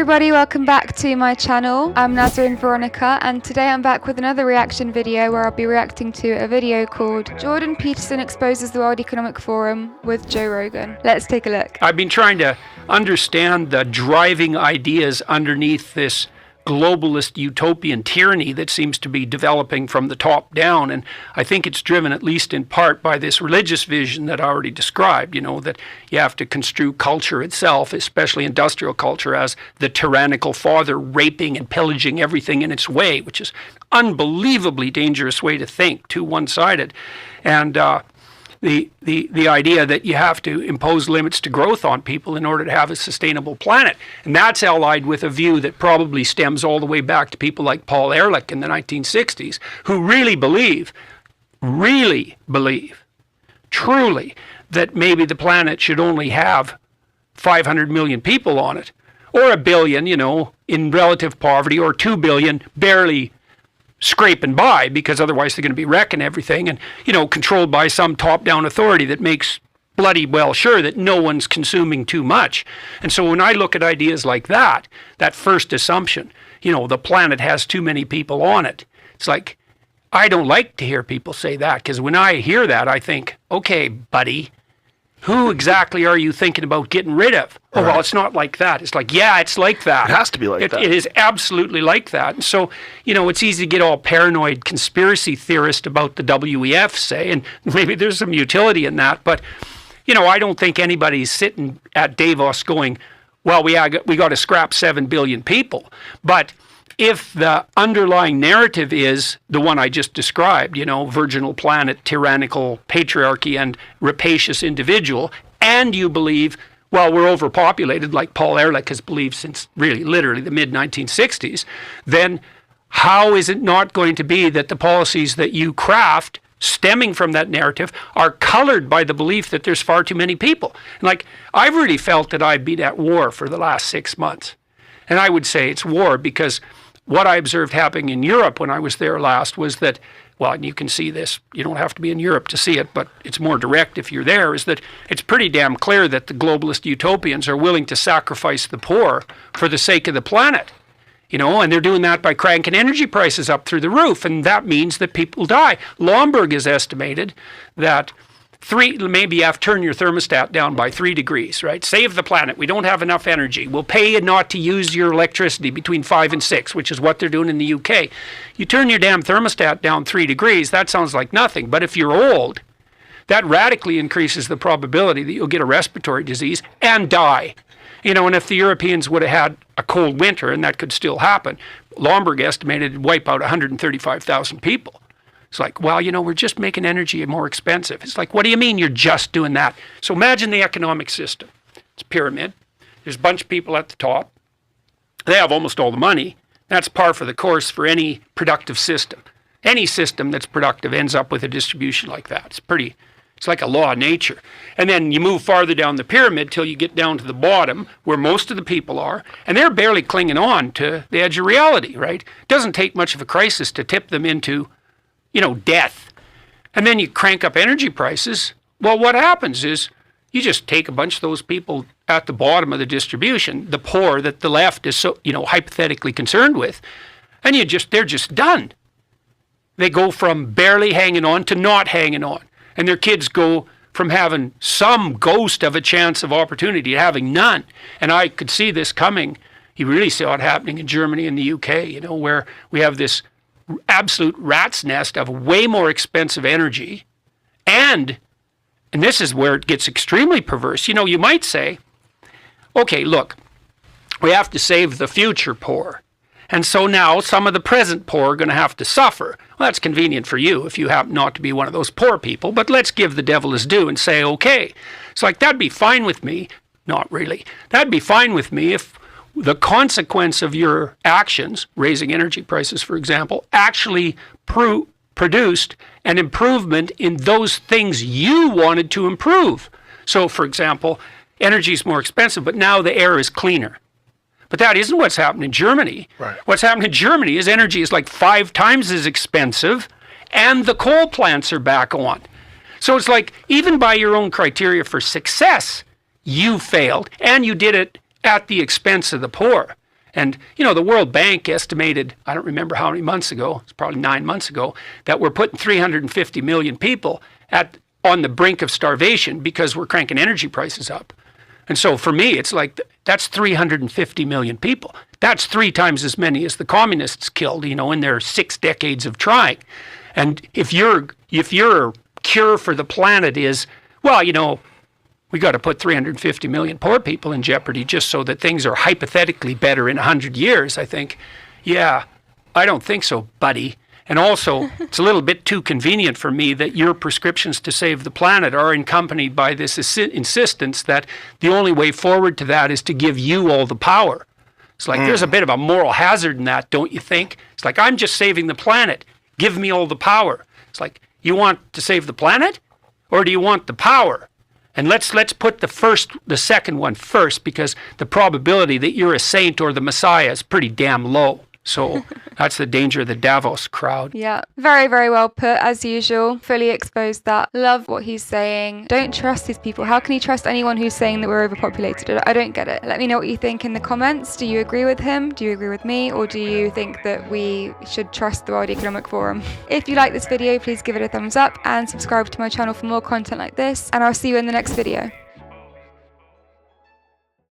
everybody, welcome back to my channel. I'm Nazarene Veronica, and today I'm back with another reaction video where I'll be reacting to a video called Jordan Peterson Exposes the World Economic Forum with Joe Rogan. Let's take a look. I've been trying to understand the driving ideas underneath this globalist utopian tyranny that seems to be developing from the top down. And I think it's driven, at least in part, by this religious vision that I already described, that you have to construe culture itself, especially industrial culture, as the tyrannical father raping and pillaging everything in its way, which is an unbelievably dangerous way to think, too one-sided. And the idea that you have to impose limits to growth on people in order to have a sustainable planet. And that's allied with a view that probably stems all the way back to people like Paul Ehrlich in the 1960s, who really believe, truly, that maybe the planet should only have 500 million people on it, or a billion, in relative poverty, or 2 billion barely scraping by, because otherwise they're going to be wrecking everything, and controlled by some top-down authority that makes bloody well sure that no one's consuming too much. And so when I look at ideas like that first assumption, the planet has too many people on it, it's like, I don't like to hear people say that, because when I hear that, I think, okay, buddy, who exactly are you thinking about getting rid of? Oh, well, it's not like that. It's like, yeah, it's like that. It has to be like that. It is absolutely like that. And so, it's easy to get all paranoid conspiracy theorist about the WEF, say, and maybe there's some utility in that. But, I don't think anybody's sitting at Davos going, well, we got to scrap 7 billion people. But if the underlying narrative is the one I just described, virginal planet, tyrannical patriarchy, and rapacious individual, and you believe, well, we're overpopulated, like Paul Ehrlich has believed since really literally the mid-1960s, then how is it not going to be that the policies that you craft stemming from that narrative are colored by the belief that there's far too many people? And I've really felt that I've been at war for the last 6 months. And I would say it's war because what I observed happening in Europe when I was there last was that, well, and you can see this, you don't have to be in Europe to see it, but it's more direct if you're there, is that it's pretty damn clear that the globalist utopians are willing to sacrifice the poor for the sake of the planet. And they're doing that by cranking energy prices up through the roof, and that means that people die. Lomborg has estimated that maybe you have to turn your thermostat down by 3 degrees, right? Save the planet. We don't have enough energy. We'll pay you not to use your electricity between 5 and 6, which is what they're doing in the UK. You turn your damn thermostat down 3 degrees, that sounds like nothing. But if you're old, that radically increases the probability that you'll get a respiratory disease and die. And if the Europeans would have had a cold winter, and that could still happen, Lomborg estimated it'd wipe out 135,000 people. It's like, well, we're just making energy more expensive. It's like, what do you mean you're just doing that? So imagine the economic system. It's a pyramid. There's a bunch of people at the top. They have almost all the money. That's par for the course for any productive system. Any system that's productive ends up with a distribution like that. It's like a law of nature. And then you move farther down the pyramid till you get down to the bottom where most of the people are, and they're barely clinging on to the edge of reality, right? It doesn't take much of a crisis to tip them into death. And then you crank up energy prices. Well, what happens is you just take a bunch of those people at the bottom of the distribution, the poor that the left is so, hypothetically concerned with, and they're just done. They go from barely hanging on to not hanging on. And their kids go from having some ghost of a chance of opportunity to having none. And I could see this coming. You really saw it happening in Germany and the UK, where we have this absolute rat's nest of way more expensive energy. And this is where it gets extremely perverse. You might say, okay, look, we have to save the future poor. And so now some of the present poor are going to have to suffer. Well, that's convenient for you if you happen not to be one of those poor people, but let's give the devil his due and say, okay. It's like, that'd be fine with me. Not really. That'd be fine with me if the consequence of your actions, raising energy prices, for example, actually produced an improvement in those things you wanted to improve. So, for example, energy is more expensive, but now the air is cleaner. But that isn't what's happened in Germany. Right. What's happened in Germany is energy is like 5 times as expensive, and the coal plants are back on. So it's like, even by your own criteria for success, you failed, and you did it at the expense of the poor. And, the World Bank estimated, I don't remember how many months ago, it's probably 9 months ago, that we're putting 350 million people on the brink of starvation because we're cranking energy prices up. And so for me, it's like, that's 350 million people. That's 3 times as many as the communists killed, in their 6 decades of trying. And if your cure for the planet is, well, we got to put 350 million poor people in jeopardy just so that things are hypothetically better in 100 years, I think, yeah, I don't think so, buddy. And also, it's a little bit too convenient for me that your prescriptions to save the planet are accompanied by this insistence that the only way forward to that is to give you all the power. It's like there's a bit of a moral hazard in that, don't you think? It's like, I'm just saving the planet. Give me all the power. It's like, you want to save the planet? Or do you want the power? And let's put the second one first, because the probability that you're a saint or the Messiah is pretty damn low. So that's the danger of the Davos crowd. Yeah, very, very well put, as usual. Fully exposed that. Love what he's saying. Don't trust these people. How can you trust anyone who's saying that we're overpopulated? I don't get it. Let me know what you think in the comments. Do you agree with him? Do you agree with me? Or do you think that we should trust the World Economic Forum? If you like this video, please give it a thumbs up and subscribe to my channel for more content like this. And I'll see you in the next video.